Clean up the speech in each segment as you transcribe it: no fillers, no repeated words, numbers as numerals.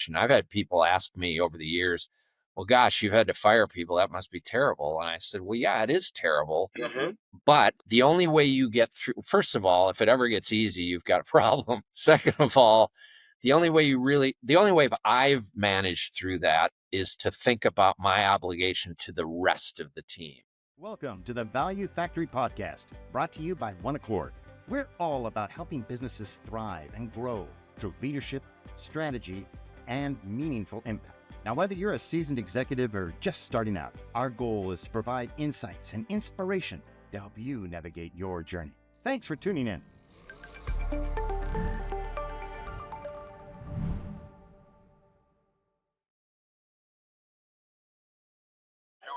organization. I've had people ask me over the years, well, gosh, you've had to fire people. That must be terrible. And I said, well, yeah, it is terrible. But the only way you get through, first of all, if it ever gets easy, you've got a problem. Second of all, the only way I've managed through that is to think about my obligation to the rest of the team. Welcome to the Value Factory Podcast, brought to you by One Accord. We're all about helping businesses thrive and grow through leadership, strategy, and meaningful impact. Now, whether you're a seasoned executive or just starting out, our goal is to provide insights and inspiration to help you navigate your journey. Thanks for tuning in. Here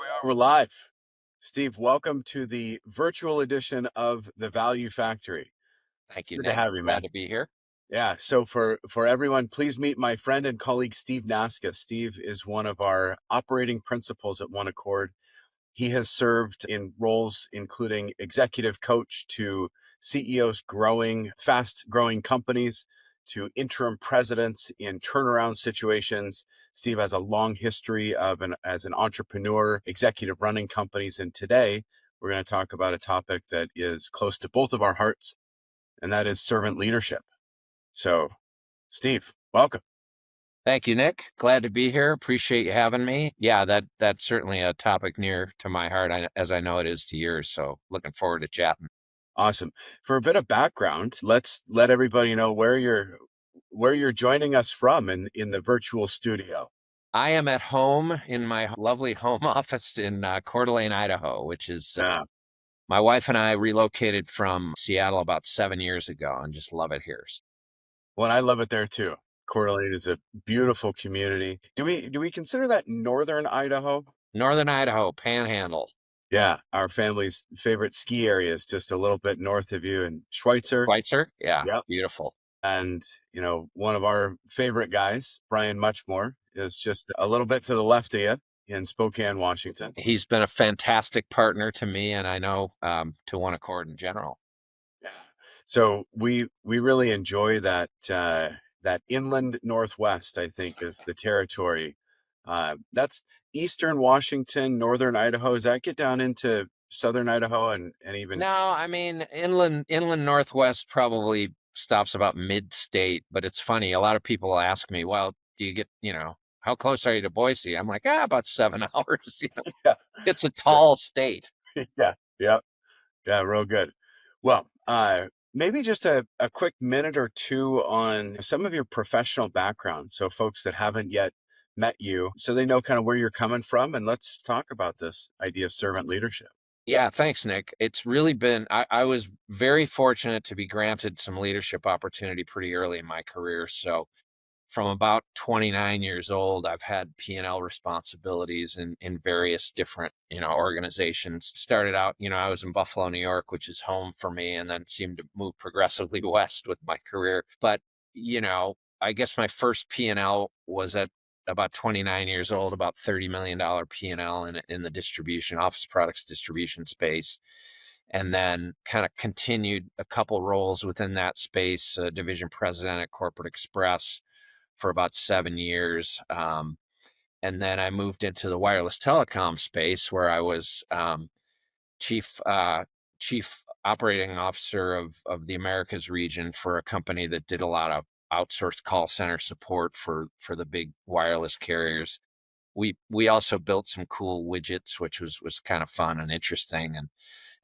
we are, we're live. Steve, welcome to the virtual edition of the Value Factory. Thank you, Good Nick. to have you, man. Glad to be here. Yeah, so for everyone, please meet my friend and colleague, Steve Nasca. Steve is one of our operating principals at One Accord. He has served in roles including executive coach to CEOs growing, fast-growing companies, to interim presidents in turnaround situations. Steve has a long history as an entrepreneur, executive running companies. And today we're going to talk about a topic that is close to both of our hearts, and that is servant leadership. So, Steve, welcome. Thank you, Nick. Glad to be here. Appreciate you having me. Yeah, that's certainly a topic near to my heart, as I know it is to yours. So looking forward to chatting. Awesome. For a bit of background, let's let everybody know where you're joining us from in the virtual studio. I am at home in my lovely home office in Coeur d'Alene, Idaho, which is my wife and I relocated from Seattle about 7 years ago and just love it here. Well, I love it there too. Coeur d'Alene is a beautiful community. Do we consider that northern Idaho? Northern Idaho, Panhandle. Yeah, our family's favorite ski area is just a little bit north of you in Schweitzer. Schweitzer? Yeah, yep. Beautiful. And, one of our favorite guys, Brian Muchmore, is just a little bit to the left of you in Spokane, Washington. He's been a fantastic partner to me, and I know to One Accord in general. Yeah. So we really enjoy that inland Northwest, I think, is the territory. That's eastern Washington, northern Idaho. Does that get down into southern Idaho and even? No, I mean, inland Northwest probably stops about mid-state, but it's funny. A lot of people ask me, well, do you get, how close are you to Boise? I'm like, about 7 hours. Yeah. It's a tall state. Yeah, real good. Well, maybe just a quick minute or two on some of your professional background, so folks that haven't yet met you, so they know kind of where you're coming from, and let's talk about this idea of servant leadership. Yeah, thanks, Nick. It's really been, I was very fortunate to be granted some leadership opportunity pretty early in my career. So from about 29 years old, I've had P&L responsibilities in various different, organizations. Started out, I was in Buffalo, New York, which is home for me, and then seemed to move progressively west with my career. But, I guess my first P&L was at about 29 years old, about $30 million P&L in the office products distribution space. And then kind of continued a couple roles within that space, division president at Corporate Express for about 7 years. And then I moved into the wireless telecom space where I was chief operating officer of the Americas region for a company that did a lot of outsourced call center support for the big wireless carriers. We also built some cool widgets, which was kind of fun and interesting.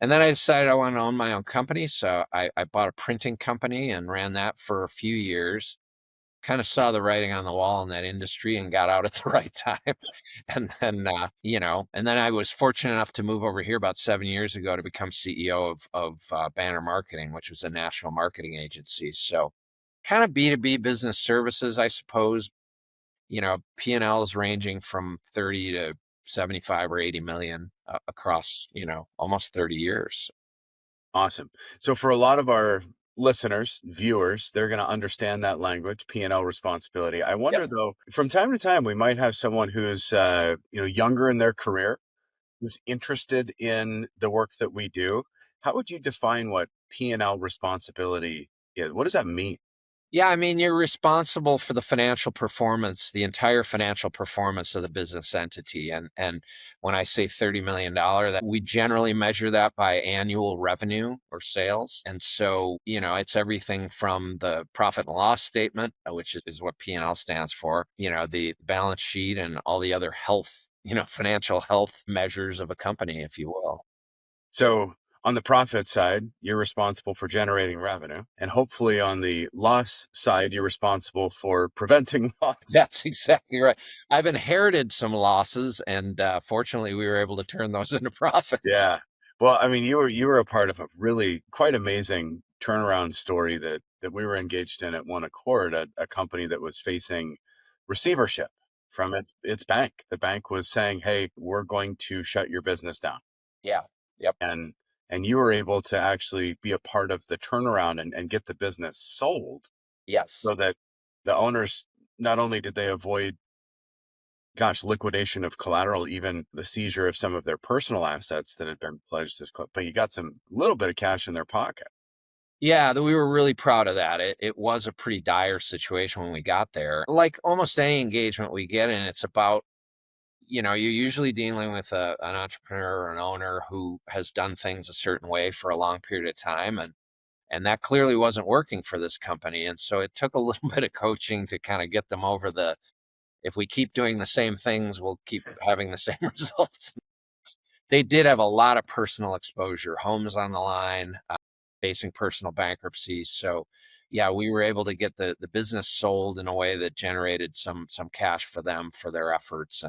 And then I decided I wanted to own my own company. So I bought a printing company and ran that for a few years. Kind of saw the writing on the wall in that industry and got out at the right time. And then, and then I was fortunate enough to move over here about 7 years ago to become CEO of Banner Marketing, which was a national marketing agency. So kind of B2B business services, I suppose, P&Ls ranging from 30 to 75 or 80 million across, almost 30 years. Awesome. So for a lot of our listeners, viewers, they're going to understand that language, P&L responsibility. I wonder though, from time to time, we might have someone who's, younger in their career, who's interested in the work that we do. How would you define what P&L responsibility is? What does that mean? Yeah, I mean, you're responsible for the financial performance, the entire financial performance of the business entity. And when I say $30 million, that we generally measure that by annual revenue or sales. And so, it's everything from the profit and loss statement, which is what P&L stands for, the balance sheet and all the other health, financial health measures of a company, if you will. So on the profit side, you're responsible for generating revenue. And hopefully on the loss side, you're responsible for preventing loss. That's exactly right. I've inherited some losses, and fortunately, we were able to turn those into profits. Yeah. Well, I mean, you were a part of a really quite amazing turnaround story that we were engaged in at One Accord, a company that was facing receivership from its bank. The bank was saying, "Hey, we're going to shut your business down." Yeah. Yep. And you were able to actually be a part of the turnaround and get the business sold Yes. so that the owners, not only did they avoid, gosh, liquidation of collateral, even the seizure of some of their personal assets that had been pledged as, but you got some little bit of cash in their pocket. Yeah, we were really proud of that. It was a pretty dire situation when we got there. Like almost any engagement we get in, it's about, you're usually dealing with an entrepreneur or an owner who has done things a certain way for a long period of time. And that clearly wasn't working for this company. And so it took a little bit of coaching to kind of get them over if we keep doing the same things, we'll keep having the same results. They did have a lot of personal exposure, homes on the line, facing personal bankruptcy. So, yeah, we were able to get the business sold in a way that generated some cash for them for their efforts.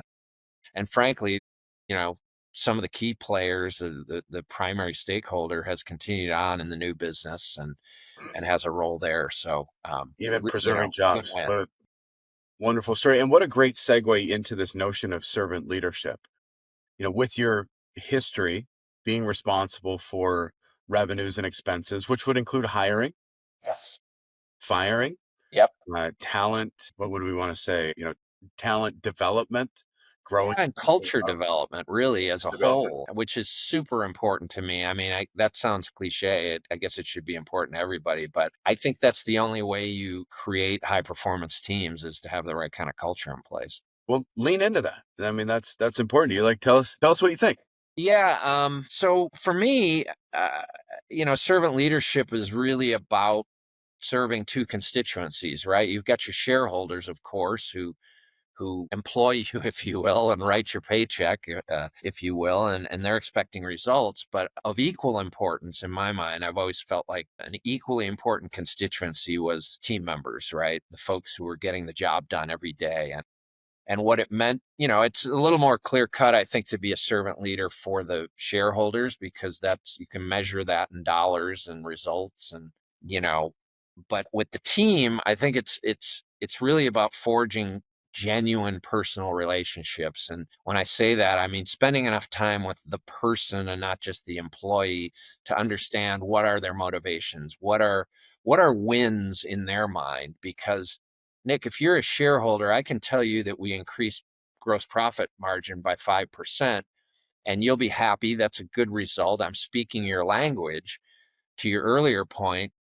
And frankly, you know, some of the key players, the primary stakeholder, has continued on in the new business and has a role there. So, Even preserving good jobs. win. What a wonderful story. And what a great segue into this notion of servant leadership. With your history being responsible for revenues and expenses, which would include hiring, Yes. firing, Yep. talent, what would we want to say? Talent development, Yeah, growing and people culture up, development really as a development. whole, which is super important to me. I mean, that sounds cliche. I guess it should be important to everybody, but I think that's the only way you create high performance teams is to have the right kind of culture in place. Well, lean into that. I mean, that's important. You like tell us what you think. Yeah. So for me, servant leadership is really about serving two constituencies, right? You've got your shareholders, of course, who employ you, if you will, and write your paycheck, if you will, and they're expecting results. But of equal importance, in my mind, I've always felt like an equally important constituency was team members, right? The folks who were getting the job done every day. And what it meant, it's a little more clear cut, I think, to be a servant leader for the shareholders, because you can measure that in dollars and results and, you know, but with the team, I think it's really about forging genuine personal relationships. And when I say that, I mean spending enough time with the person and not just the employee to understand what are their motivations, what are wins in their mind. Because Nick, if you're a shareholder, I can tell you that we increased gross profit margin by 5%, and you'll be happy. That's a good result. I'm speaking your language, to your earlier point.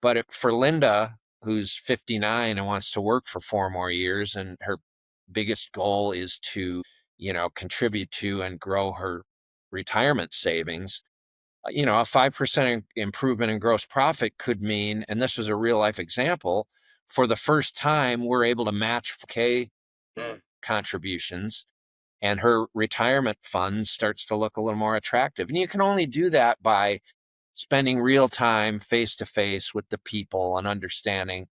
But for Linda, who's 59 and wants to work for 4 more years, and her biggest goal is to, contribute to and grow her retirement savings, a 5% improvement in gross profit could mean, and this was a real life example, for the first time, we're able to match K Mm. contributions, and her retirement fund starts to look a little more attractive. And you can only do that by spending real time face to face with the people and understanding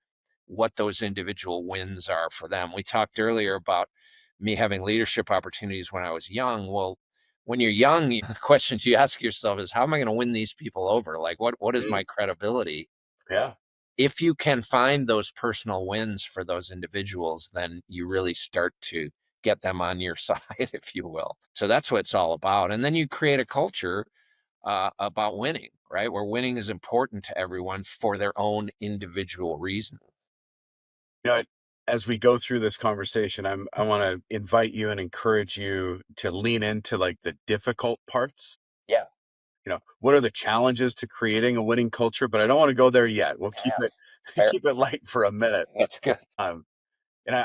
what those individual wins are for them. We talked earlier about me having leadership opportunities when I was young. Well, when you're young, the questions you ask yourself is, how am I going to win these people over? Like, what is Mm. my credibility? Yeah. If you can find those personal wins for those individuals, then you really start to get them on your side, if you will. So that's what it's all about. And then you create a culture about winning, right? Where winning is important to everyone for their own individual reason. You know, as we go through this conversation, I want to invite you and encourage you to lean into like the difficult parts. Yeah. What are the challenges to creating a winning culture? But I don't want to go there yet. We'll keep Yeah. it Fair. keep it light for a minute. That's good. Um, and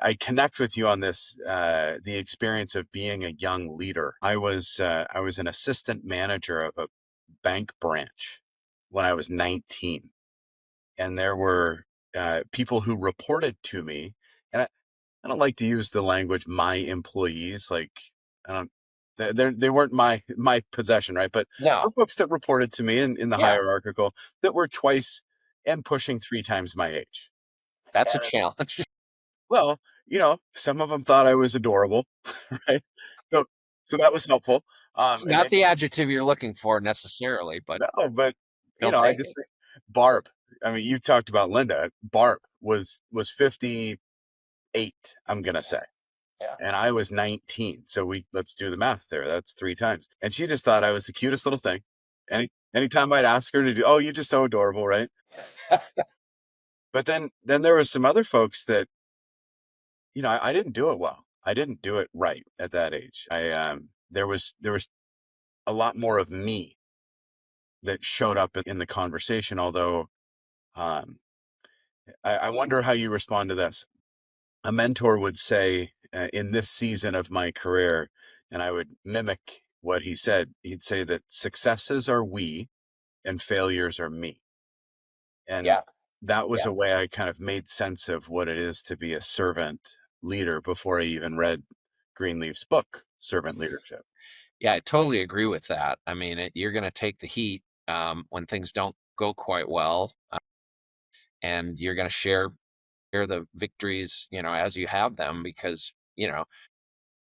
I connect with you on this, the experience of being a young leader. I was an assistant manager of a bank branch when I was 19, and there were people who reported to me, and I don't like to use the language "my employees." Like, I don't, they weren't my possession, right? But there No, were folks that reported to me in the yeah, hierarchical that were twice and pushing three times my age. that's a challenge. Well, some of them thought I was adorable, right? So, so that was helpful. It's And not then, the adjective you're looking for necessarily, but no, but he'll I take just it. think Barb. I mean, you talked about Linda. Barb was 58. I'm gonna say, Yeah. and I was 19. So let's do the math there. That's three times. And she just thought I was the cutest little thing. Anytime I'd ask her to do, oh, you're just so adorable, right? But then there was some other folks that I didn't do it well. I didn't do it right at that age. There was a lot more of me that showed up in the conversation. Although, um, I wonder how you respond to this. A mentor would say, in this season of my career, and I would mimic what he said. He'd say that successes are we and failures are me. And Yeah, that was yeah, a way I kind of made sense of what it is to be a servant leader before I even read Greenleaf's book, Servant Leadership. yeah. I totally agree with that. I mean, you're going to take the heat when things don't go quite well, and you're going to share the victories, as you have them, because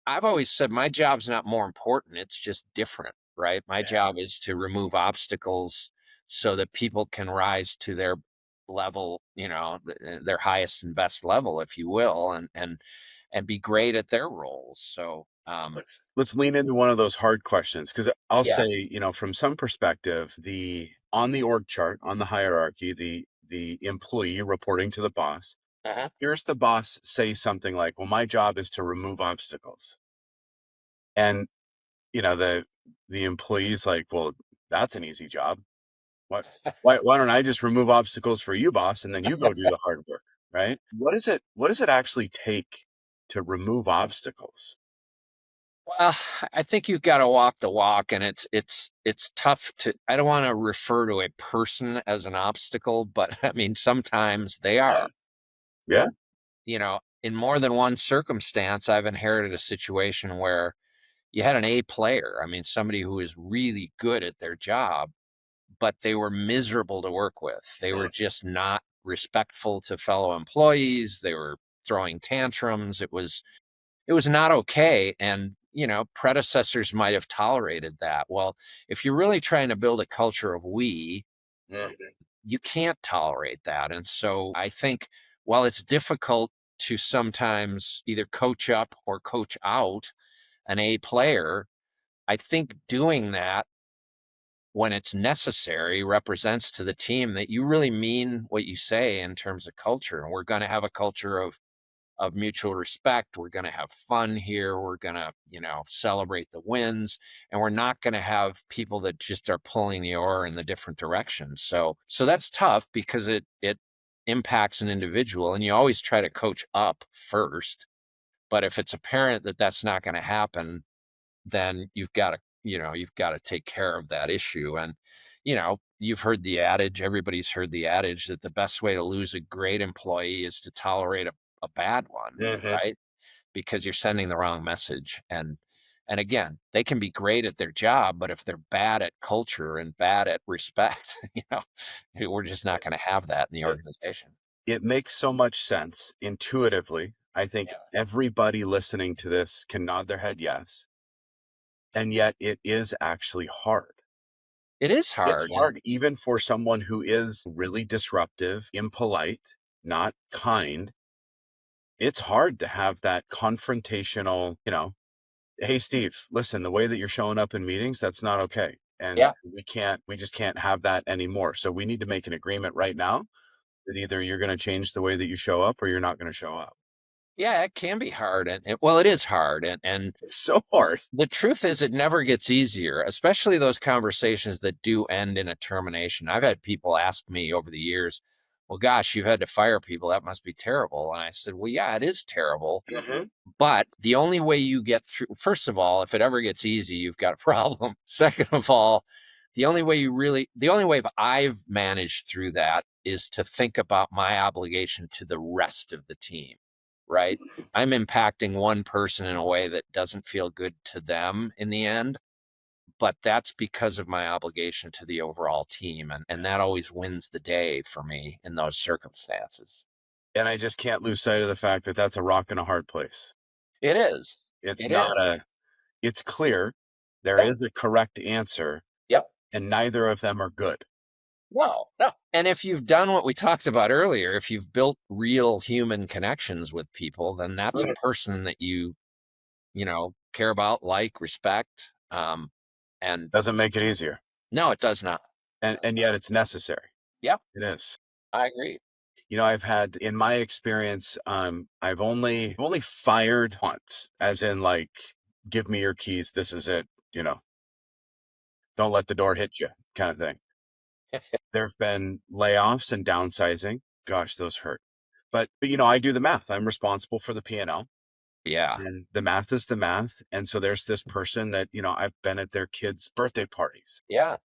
I've always said my job's not more important. It's just different, right? My Yeah. job is to remove obstacles so that people can rise to their level, their highest and best level, if you will, and be great at their roles. So, Let's lean into one of those hard questions, because I'll yeah. say, from some perspective, the on the org chart, on the hierarchy, the employee reporting to the boss, Uh-huh. here's the boss say something like, "Well, my job is to remove obstacles." And the employee's like, "Well, that's an easy job. What why don't I just remove obstacles for you, boss, and then you go do the hard work?" Right? What does it actually take to remove obstacles? Well, I think you've got to walk the walk, and it's tough to. I don't want to refer to a person as an obstacle, but I mean sometimes they Yeah. are. Yeah. In more than one circumstance, I've inherited a situation where you had an A player. I mean, somebody who is really good at their job, but they were miserable to work with. They were just not respectful to fellow employees. They were throwing tantrums. It was not okay. And, predecessors might have tolerated that. Well, if you're really trying to build a culture of we, Mhm. you can't tolerate that. And so I think while it's difficult to sometimes either coach up or coach out an A player, I think doing that when it's necessary represents to the team that you really mean what you say in terms of culture. And we're going to have a culture of mutual respect. We're going to have fun here. We're going to, celebrate the wins, and we're not going to have people that just are pulling the oar in the different directions. So that's tough because it impacts an individual, and you always try to coach up first. But if it's apparent that that's not going to happen, then you've got to take care of that issue. And you've heard the adage, everybody's heard the adage that the best way to lose a great employee is to tolerate a bad one, Mhm. right? Because you're sending the wrong message. And again, they can be great at their job, but if they're bad at culture and bad at respect, we're just not going to have that in the It organization. it makes so much sense intuitively. I think Yeah. everybody listening to this can nod their head yes, and yet it is actually hard. It is It's hard. And hard even for someone who is really disruptive, impolite, not kind. It's hard to have that confrontational, "Hey, Steve, listen, the way that you're showing up in meetings, that's not okay. And yeah, we just can't have that anymore. So we need to make an agreement right now that either you're going to change the way that you show up or you're not going to show up." yeah, it can be hard. Well, it is hard. And It's so hard. the truth is, it never gets easier, especially those conversations that do end in a termination. I've had people ask me over the years, well, gosh, you've had to fire people. That must be terrible. And I said, well, yeah, it is terrible. Hmm. But the only way you get through, first of all, if it ever gets easy, you've got a problem. Second of all, the only way I've managed through that is to think about my obligation to the rest of the team, right? I'm impacting one person in a way that doesn't feel good to them in the end, but that's because of my obligation to the overall team. And that always wins the day for me in those circumstances. And I just can't lose sight of the fact that that's a rock and a hard place. It is. It's It not is. it's clear there Yeah. is a correct answer, Yep. and neither of them are good. No, no. And if you've done what we talked about earlier, if you've built real human connections with people, then that's a Mhm. person that care about, like, respect. And Doesn't make it easier. no, it does not. And yet it's necessary. Yep, It is. I agree. I've had in my experience, I've only fired once, as in like, give me your keys, this is it, don't let the door hit you kind of thing. There have been layoffs and downsizing. Gosh, those hurt. But I do the math. I'm responsible for the P&L, Yeah, and the math is the math. And so there's this person that, I've been at their kids' birthday parties, yeah,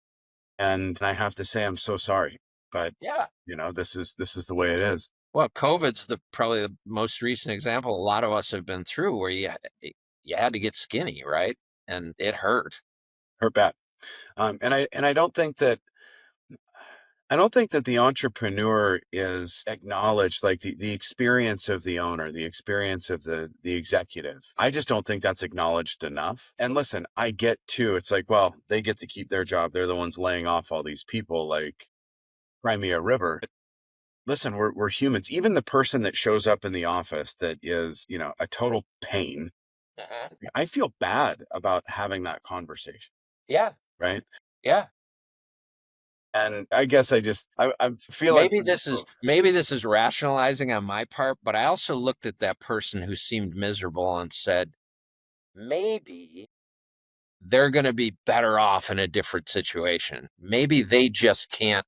and I have to say I'm so sorry, but yeah. this is the way it is. Well, COVID's probably the most recent example a lot of us have been through where you had to get skinny, right? And it hurt. Hurt bad. And I don't think that the entrepreneur is acknowledged, like the experience of the owner, the experience of the executive. I just don't think that's acknowledged enough. And listen, I get too, it's like, well, they get to keep their job. They're the ones laying off all these people, like Crimea River. Listen, we're humans. Even the person that shows up in the office that is, a total pain, Uh-huh. I feel bad about having that conversation, Yeah, right? yeah. And I guess I feel like Maybe this is rationalizing on my part, but I also looked at that person who seemed miserable and said, maybe they're going to be better off in a different situation. Maybe they just can't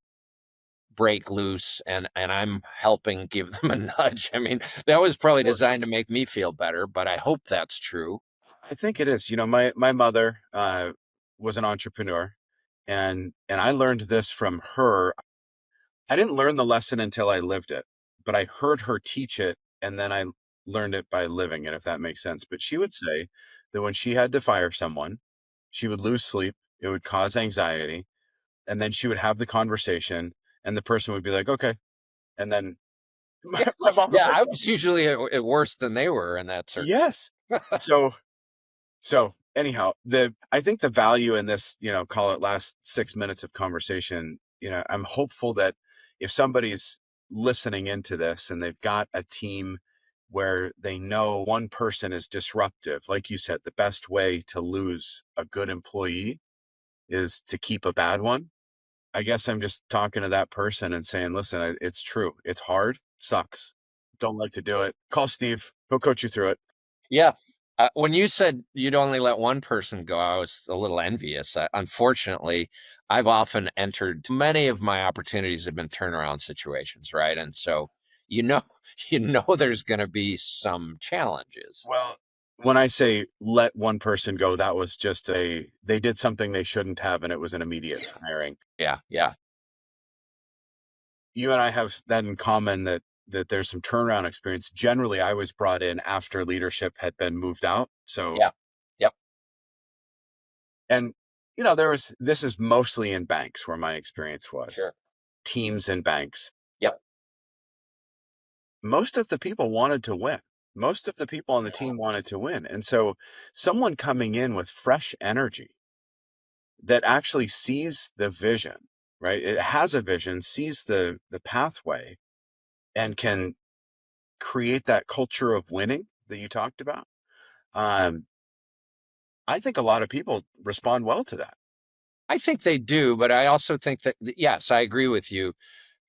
break loose, and I'm helping give them a nudge. I mean, that was probably for sure. designed to make me feel better, but I hope that's true. I think it is. My mother was an entrepreneur, and I learned this from her. I didn't learn the lesson until I lived it, but I heard her teach it, and then I learned it by living it, if that makes sense. But she would say that when she had to fire someone, she would lose sleep, it would cause anxiety, and then she would have the conversation, and the person would be like, "Okay," and then my, Yeah, my mom was yeah, like, I was usually worse than they were in that "Yes." So anyhow, I think the value in this, call it last 6 minutes of conversation, I'm hopeful that if somebody's listening into this and they've got a team where they know one person is disruptive, like you said, the best way to lose a good employee is to keep a bad one. I guess I'm just talking to that person and saying, listen, it's true. It's hard, sucks. Don't like to do it. Call Steve. He'll coach you through it. Yeah. When you said you'd only let one person go, I was a little envious. Unfortunately, I've often entered many of my opportunities have been turnaround situations, right? And so, you know, there's going to be some challenges. Well, when I say let one person go, that was just they did something they shouldn't have, and it was an immediate Yeah. firing. Yeah. Yeah. You and I have that in common, that there's some turnaround experience. Generally, I was brought in after leadership had been moved out. So, Yeah. Yep. and this is mostly in banks where my experience was. Sure. Teams in banks. Yep. Most of the people wanted to win. Most of the people on the Yeah. team wanted to win. And so someone coming in with fresh energy that actually sees the vision, right? It has a vision, sees the pathway, and can create that culture of winning that you talked about. Um, I think a lot of people respond well to that. I think they do, but I also think that, yes, I agree with you.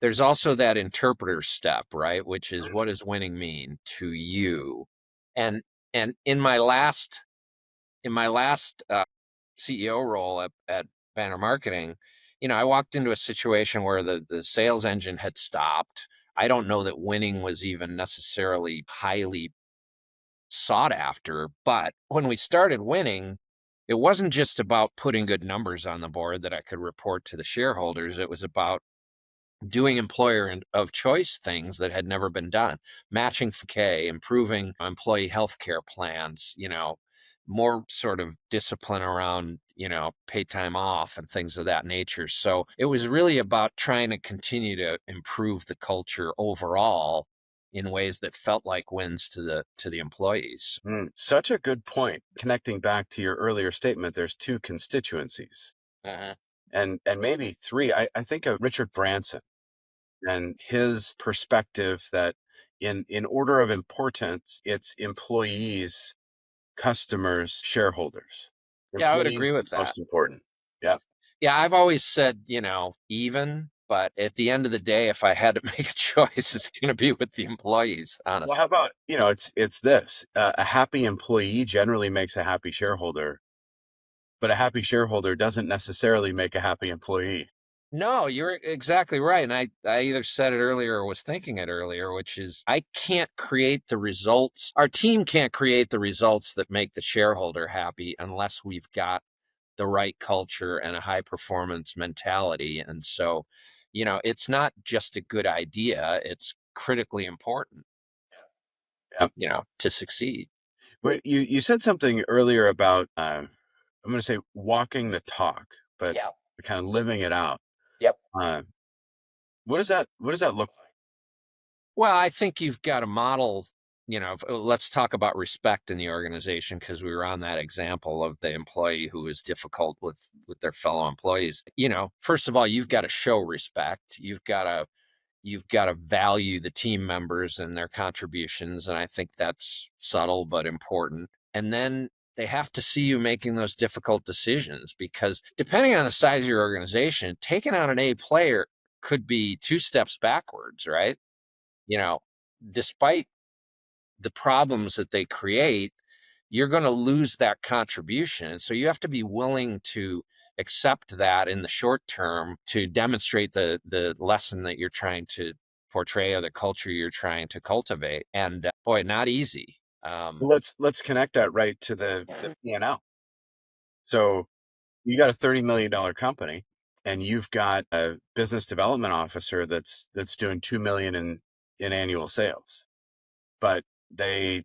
There's also that interpreter step, right? Which is, what does winning mean to you? And in my last CEO role at Banner Marketing, I walked into a situation where the sales engine had stopped. I don't know that winning was even necessarily highly sought after. But when we started winning, it wasn't just about putting good numbers on the board that I could report to the shareholders. It was about doing employer and of choice things that had never been done, matching FK, improving employee health care plans, more sort of discipline around, paid time off and things of that nature. So it was really about trying to continue to improve the culture overall in ways that felt like wins to the employees. Such a good point. Connecting back to your earlier statement, there's two constituencies Uh-huh. and maybe three. I think of Richard Branson and his perspective that in order of importance, it's employees, customers, shareholders. Yeah, I would agree Employees with that. most important. Yeah. Yeah, I've always said, even, but at the end of the day, if I had to make a choice, it's going to be with the employees, Well, how honestly. about, it's this, a happy employee generally makes a happy shareholder, but a happy shareholder doesn't necessarily make a happy employee. No, you're exactly right. And I either said it earlier or was thinking it earlier, which is I can't create the results. Our team can't create the results that make the shareholder happy unless we've got the right culture and a high performance mentality. And so, it's not just a good idea, it's critically important, Yeah. to succeed. But you said something earlier about, I'm gonna say walking the talk, but Yeah. kind of living it out. Yep. Uh, what does that look like? Well, I think you've got a model, let's talk about respect in the organization because we were on that example of the employee who is difficult with their fellow employees. First of all, you've got to show respect. You've got to value the team members and their contributions, and I think that's subtle but important. And then they have to see you making those difficult decisions because depending on the size of your organization, taking out an A player could be two steps backwards, right? you know, Despite the problems that they create, you're going to lose that contribution. And so you have to be willing to accept that in the short term to demonstrate the lesson that you're trying to portray or the culture you're trying to cultivate. And boy, not easy. Let's connect that right to the P&L. So you got a $30 million company, and you've got a business development officer that's doing 2 million in annual sales, but they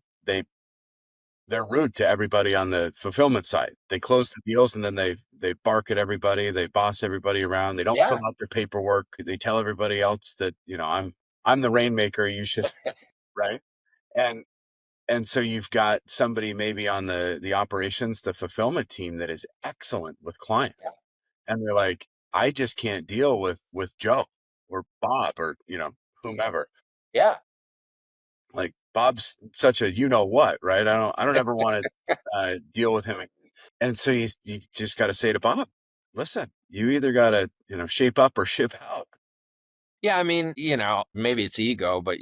they're rude to everybody on the fulfillment side. They close the deals and then they bark at everybody, they boss everybody around, they don't fill Yeah. out their paperwork, they tell everybody else that, I'm the rainmaker, you should, right? And and so you've got somebody maybe on the operations, the fulfillment team that is excellent with Yeah. clients. And they're like, I just can't deal with Joe or Bob or, whomever. Yeah. Like Bob's such a what, right? I don't ever want to deal with him. And so you just got to say to Bob, listen, you either got to, shape up or ship out. Yeah, I mean, maybe it's ego, but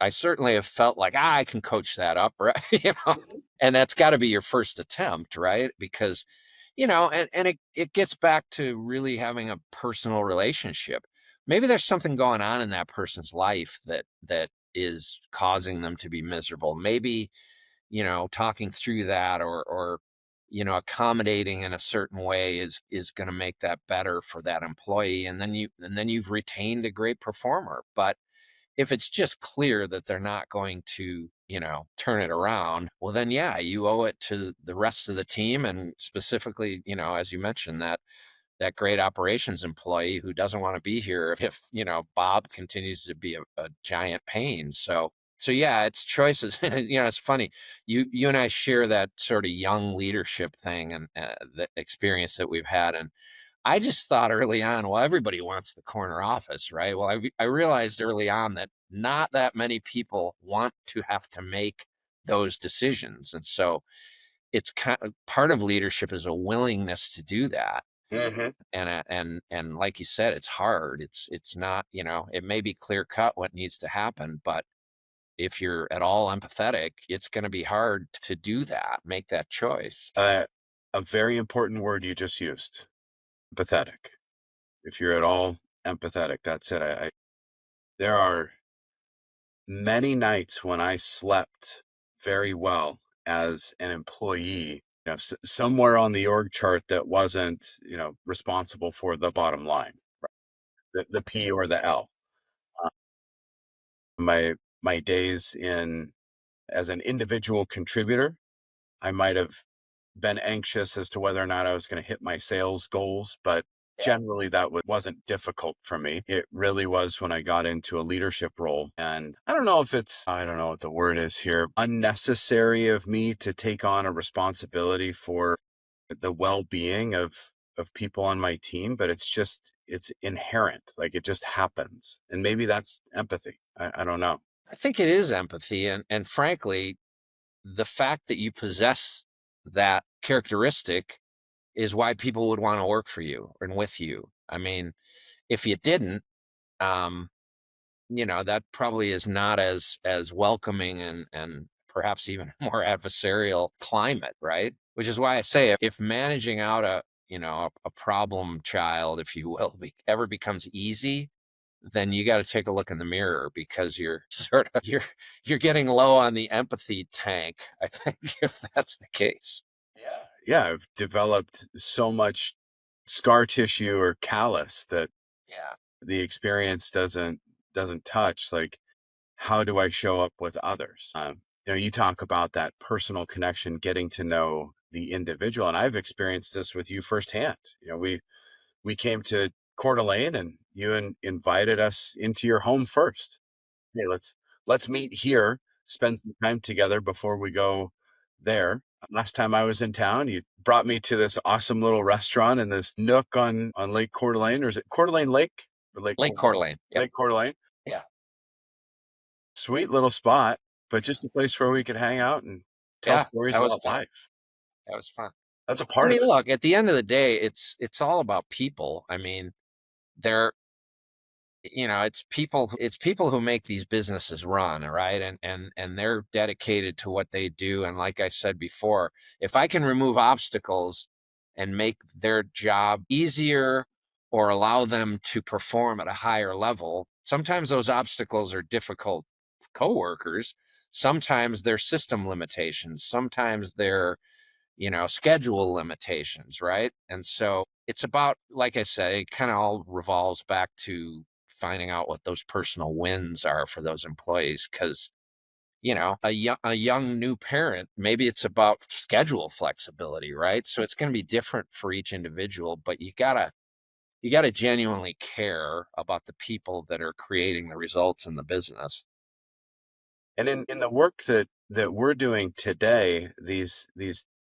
I certainly have felt like I can coach that up, right? Mhm. And that's got to be your first attempt, right? Because, and it gets back to really having a personal relationship. Maybe there's something going on in that person's life that is causing them to be miserable. Maybe talking through that or accommodating in a certain way is going to make that better for that employee, and then you've retained a great performer. But if it's just clear that they're not going to turn it around, well then yeah, you owe it to the rest of the team, and specifically, as you mentioned, that great operations employee who doesn't want to be here if Bob continues to be a giant pain. So yeah, it's choices. It's funny. You and I share that sort of young leadership thing and the experience that we've had. And I just thought early on, well, everybody wants the corner office, right? Well, I realized early on that not that many people want to have to make those decisions. And so it's kind of part of leadership is a willingness to do that. Hmm. And like you said, it's hard. It's not, it may be clear cut what needs to happen, but if you're at all empathetic, it's going to be hard to do that, make that choice. A very important word you just used, empathetic. If you're at all empathetic, that's it. There are many nights when I slept very well as an employee, somewhere on the org chart that wasn't, responsible for the bottom line, the P or the L. Uh, my days in as an individual contributor, I might have been anxious as to whether or not I was going to hit my sales goals, but Yeah. generally that wasn't difficult for me. It really was when I got into a leadership role. And I don't know if I don't know what the word is here, unnecessary of me to take on a responsibility for the well-being of people on my team, but it's inherent. Like it just happens. And maybe that's empathy. I don't know. I think it is empathy. And frankly, the fact that you possess that characteristic is why people would want to work for you and with you. I mean, if you didn't, um, that probably is not as welcoming and perhaps even more adversarial climate, right? Which is why I say if managing out a problem child, if you will, ever becomes easy, then you got to take a look in the mirror because you're you're getting low on the empathy tank, I think, if that's the case. Yeah. Yeah. I've developed so much scar tissue or callus that Yeah. the experience doesn't touch. Like, how do I show up with others? You talk about that personal connection, getting to know the individual, and I've experienced this with you firsthand. We came to Coeur d'Alene, and invited us into your home first. Hey, let's meet here, spend some time together before we go there. Last time I was in town, you brought me to this awesome little restaurant in this nook on Lake Coeur d'Alene, or is it Coeur d'Alene Lake or Lake Lake Coeur Coeur d'Alene? d'Alene. Yep. Lake Coeur d'Alene. Yeah. Sweet little spot, but just a place where we could hang out and tell Yeah. stories That was about fun. life. That was fun. That's a I part of mean, it. look, at the end of the day, it's all about people. I mean, they're it's people who make these businesses run, right? And they're dedicated to what they do. And like I said before, if I can remove obstacles and make their job easier or allow them to perform at a higher level, sometimes those obstacles are difficult coworkers, sometimes they're system limitations, sometimes they're schedule limitations, right? And so it's about, like I say, it kind of all revolves back to finding out what those personal wins are for those employees. Because, a young new parent, maybe it's about schedule flexibility, right? So it's going to be different for each individual, but you gotta genuinely care about the people that are creating the results in the business. And in the work that we're doing today, these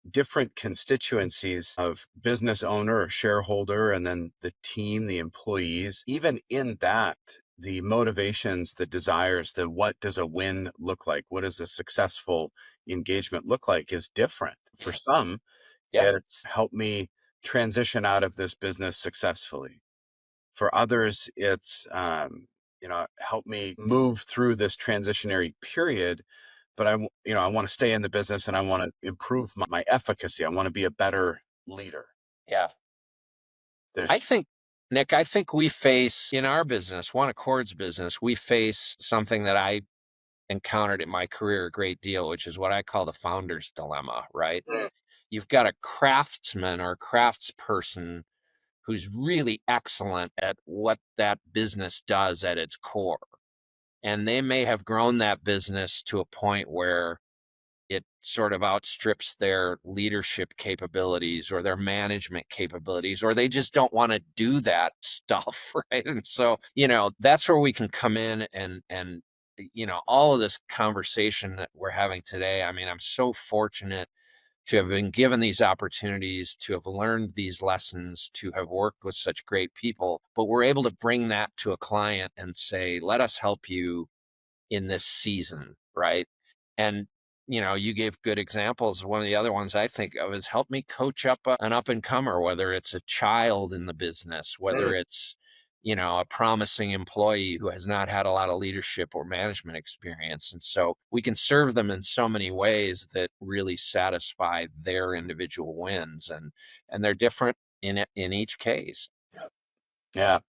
different constituencies of business owner or shareholder, and then the team, the employees, even in that, the motivations, the desires, the what does a win look like? What does a successful engagement look like is different. For some, Yeah, it's helped me transition out of this business successfully. For others, it's help me move through this transitionary period. But I want to stay in the business, and I want to improve my efficacy. I want to be a better leader. yeah. I There's think, Nick, I think we face in our business, One Accord's business, we face something that I encountered in my career a great deal, which is what I call the founder's dilemma, right? Mm. You've got a craftsman or craftsperson who's really excellent at what that business does at its core. And they may have grown that business to a point where it sort of outstrips their leadership capabilities or their management capabilities, or they just don't want to do that stuff, right? And so, that's where we can come in and all of this conversation that we're having today. I mean, I'm so fortunate to have been given these opportunities, to have learned these lessons, to have worked with such great people, but we're able to bring that to a client and say, let us help you in this season, right? And you gave good examples. One of the other ones I think of is help me coach up an up and comer, whether it's a child in the business, whether Mm. it's a promising employee who has not had a lot of leadership or management experience. And so we can serve them in so many ways that really satisfy their individual wins, and they're different in each case. Yeah.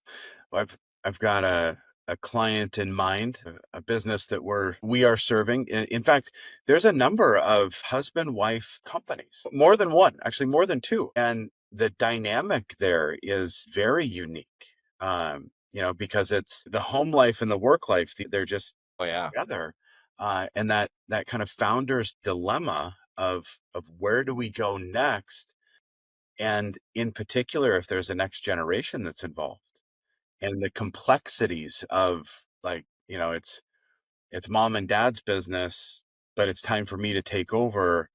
Well, I've got a client in mind, a business that we are serving. In fact, there's a number of husband-wife companies, more than one, actually more than two. And the dynamic there is very unique. Because it's the home life and the work life, they're just Oh yeah. together. And that kind of founder's dilemma of where do we go next? And in particular, if there's a next generation that's involved and the complexities of like, it's mom and dad's business, but it's time for me to take over.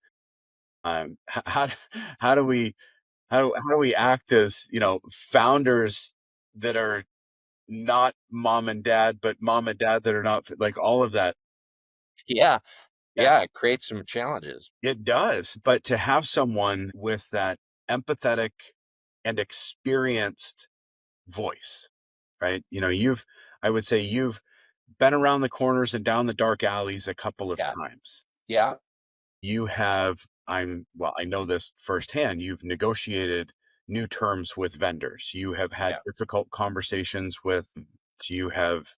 How how do we how do we act as founders that are not mom and dad, but mom and dad that are not like all of that? Yeah. Yeah, Yeah. It creates some challenges. it does. But to have someone with that empathetic and experienced voice, right? I would say you've been around the corners and down the dark alleys a couple of Yeah. times. Yeah. You have, I know this firsthand. You've negotiated new terms with vendors. You have had Yeah. difficult conversations with, you have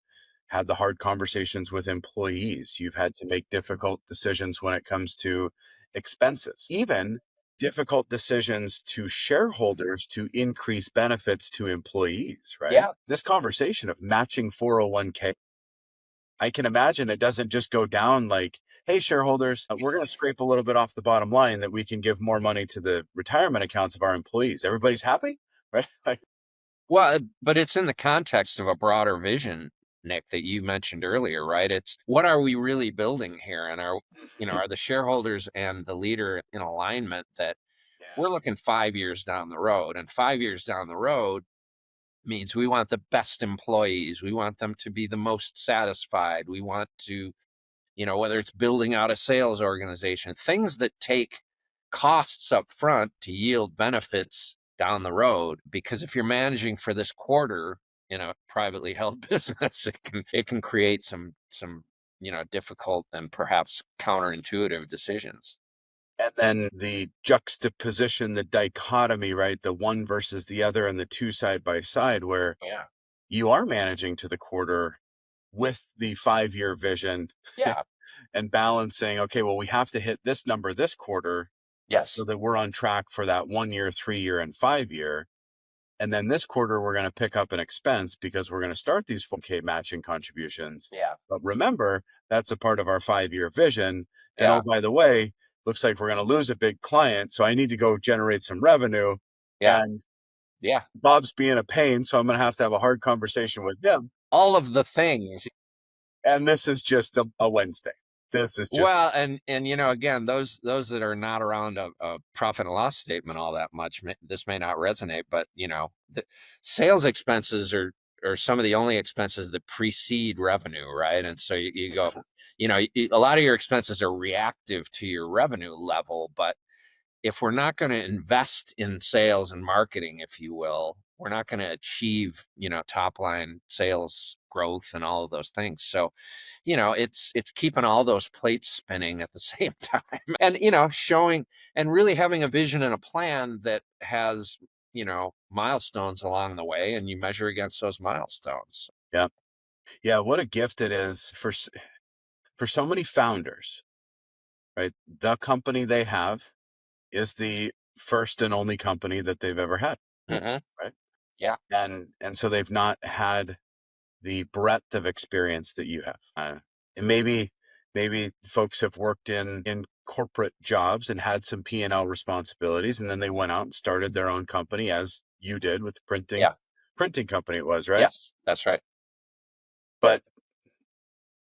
had the hard conversations with employees. You've had to make difficult decisions when it comes to expenses, even difficult decisions to shareholders to increase benefits to employees, right? Yeah. This conversation of matching 401k, I can imagine it doesn't just go down like, hey, shareholders, we're going to scrape a little bit off the bottom line that we can give more money to the retirement accounts of our employees. Everybody's happy, right? Like, Well, but it's in the context of a broader vision, Nick, that you mentioned earlier, right? It's what are we really building here? And are the shareholders and the leader in alignment that yeah. we're looking 5 years down the road, and 5 years down the road means we want the best employees. We want them to be the most satisfied. We want to, whether it's building out a sales organization, things that take costs up front to yield benefits down the road. Because if you're managing for this quarter in a privately held business, it can create some difficult and perhaps counterintuitive decisions. And then the juxtaposition, the dichotomy, right? The one versus the other and the two side by side, where Yeah. you are managing to the quarter with the 5-year vision Yeah. and balancing, okay, well, we have to hit this number this quarter so Yes. that we're on track for that 1 year, 3 year, and 5 year. And then this quarter, we're going to pick up an expense because we're going to start these 4K matching contributions. Yeah. But remember, that's a part of our 5-year vision. And oh, Yeah. by the way, looks like we're going to lose a big client. So I need to go generate some revenue. Yeah. And Yeah. Bob's being a pain. So I'm going to have a hard conversation with him. All of the things. And this is just a Wednesday. This is just, Well, and again, those that are not around a profit and loss statement all that much, this may not resonate, but the sales expenses are some of the only expenses that precede revenue, right? And so you go, a lot of your expenses are reactive to your revenue level, but if we're not going to invest in sales and marketing, if you will, we're not going to achieve, top line sales growth and all of those things. So, it's keeping all those plates spinning at the same time and, showing and really having a vision and a plan that has, milestones along the way, and you measure against those milestones. yeah. Yeah. What a gift it is for so many founders, right? The company they have is the first and only company that they've ever had, Hmm. right? Yeah. And so they've not had the breadth of experience that you have. And maybe folks have worked in corporate jobs and had some P&L responsibilities, and then they went out and started their own company, as you did with the Yeah. printing company it was, right? Yes, that's right. But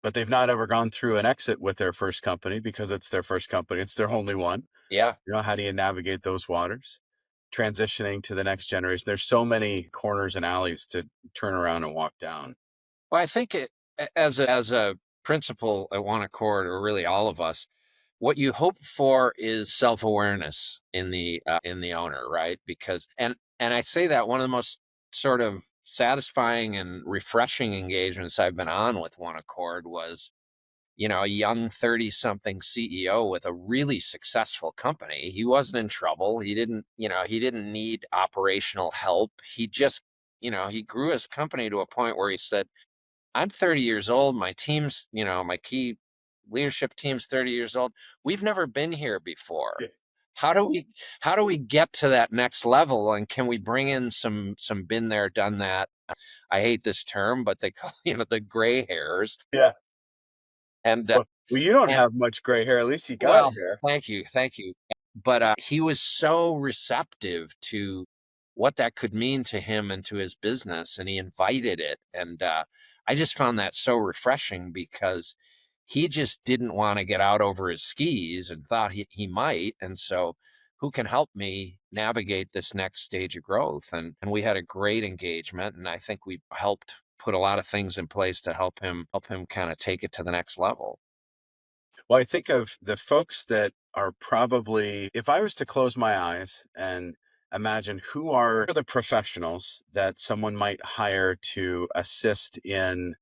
but they've not ever gone through an exit with their first company because it's their first company. It's their only one. Yeah. How do you navigate those waters? Transitioning to the next generation. There's so many corners and alleys to turn around and walk down. Well, I think as a principal at One Accord, or really all of us, what you hope for is self-awareness in the owner, right? Because and I say that one of the most sort of satisfying and refreshing engagements I've been on with One Accord was, a young 30-something CEO with a really successful company. He wasn't in trouble. He didn't need operational help. He just, he grew his company to a point where he said, I'm 30 years old. My team's, my key leadership team's 30 years old. We've never been here before. Yeah. How do we how do we get to that next level? And can we bring in some been there, done that? I hate this term, but they call, the gray hairs. Yeah. And Well, you don't and have much gray hair. At least you got well, hair. thank you, thank you. But he was so receptive to what that could mean to him and to his business, and he invited it. And I just found that so refreshing because he just didn't want to get out over his skis and thought he might. And so, who can help me navigate this next stage of growth? And we had a great engagement, and I think we helped put a lot of things in place to help him kind of take it to the next level. Well, I think of the folks that are probably, if I was to close my eyes and imagine who are the professionals that someone might hire to assist in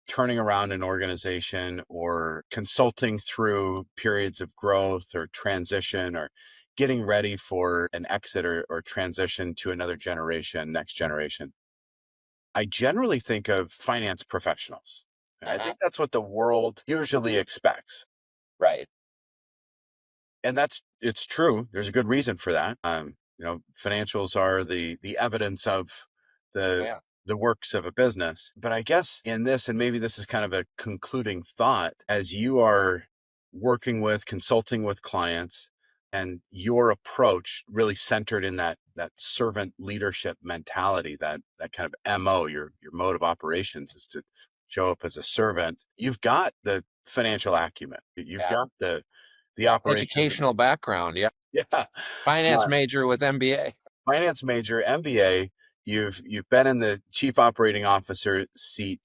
turning around an organization or consulting through periods of growth or transition or getting ready for an exit or transition to another generation, next generation. I generally think of finance professionals. I Uh-huh. think that's what the world usually expects. Right. And it's true. There's a good reason for that. Financials are the evidence of the Yeah. the works of a business. But I guess in this, and maybe this is kind of a concluding thought, as you are working with, consulting with clients, and your approach really centered in that servant leadership mentality, that kind of MO, your mode of operations is to show up as a servant. You've got the financial acumen. You've Yeah. got the operations. Educational background. Yeah. Yeah. Finance Uh, major with MBA. Finance major, MBA. You've been in the chief operating officer seat,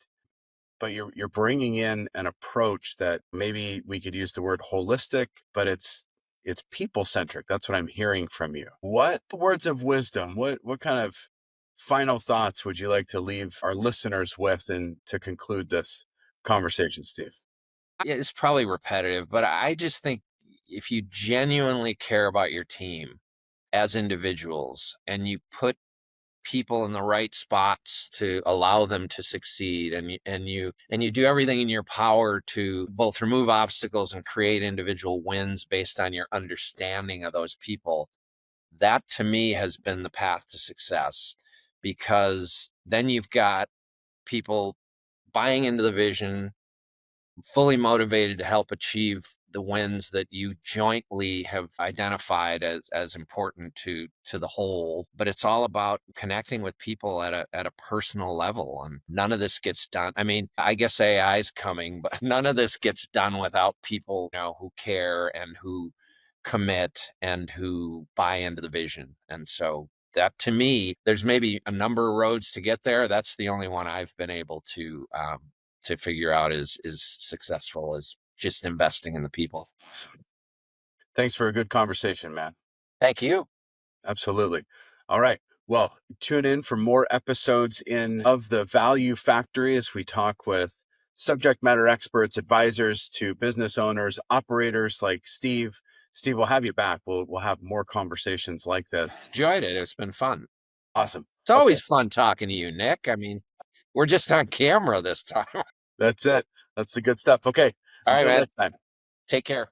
but you're bringing in an approach that maybe we could use the word holistic, but it's people centric. That's what I'm hearing from you. What words of wisdom? What kind of final thoughts would you like to leave our listeners with, and to conclude this conversation, Steve? Yeah, it's probably repetitive, but I just think if you genuinely care about your team as individuals and you put people in the right spots to allow them to succeed, and you do everything in your power to both remove obstacles and create individual wins based on your understanding of those people, that to me has been the path to success, because then you've got people buying into the vision, fully motivated to help achieve the wins that you jointly have identified as important to the whole. But it's all about connecting with people at a personal level, and none of this gets done. I mean, I guess AI is coming, but none of this gets done without people, who care and who commit and who buy into the vision. And so that, to me, there's maybe a number of roads to get there. That's the only one I've been able to figure out is successful, is just investing in the people. Thanks for a good conversation, man. Thank you. Absolutely. All right. Well, tune in for more episodes in of the Value Factory as we talk with subject matter experts, advisors to business owners, operators like Steve. Steve, we'll have you back. We'll have more conversations like this. Enjoyed it. It's been fun. Awesome. It's Okay. always fun talking to you, Nick. I mean, we're just on camera this time. That's it. That's the good stuff. Okay. All right, Until man. next time. Take care.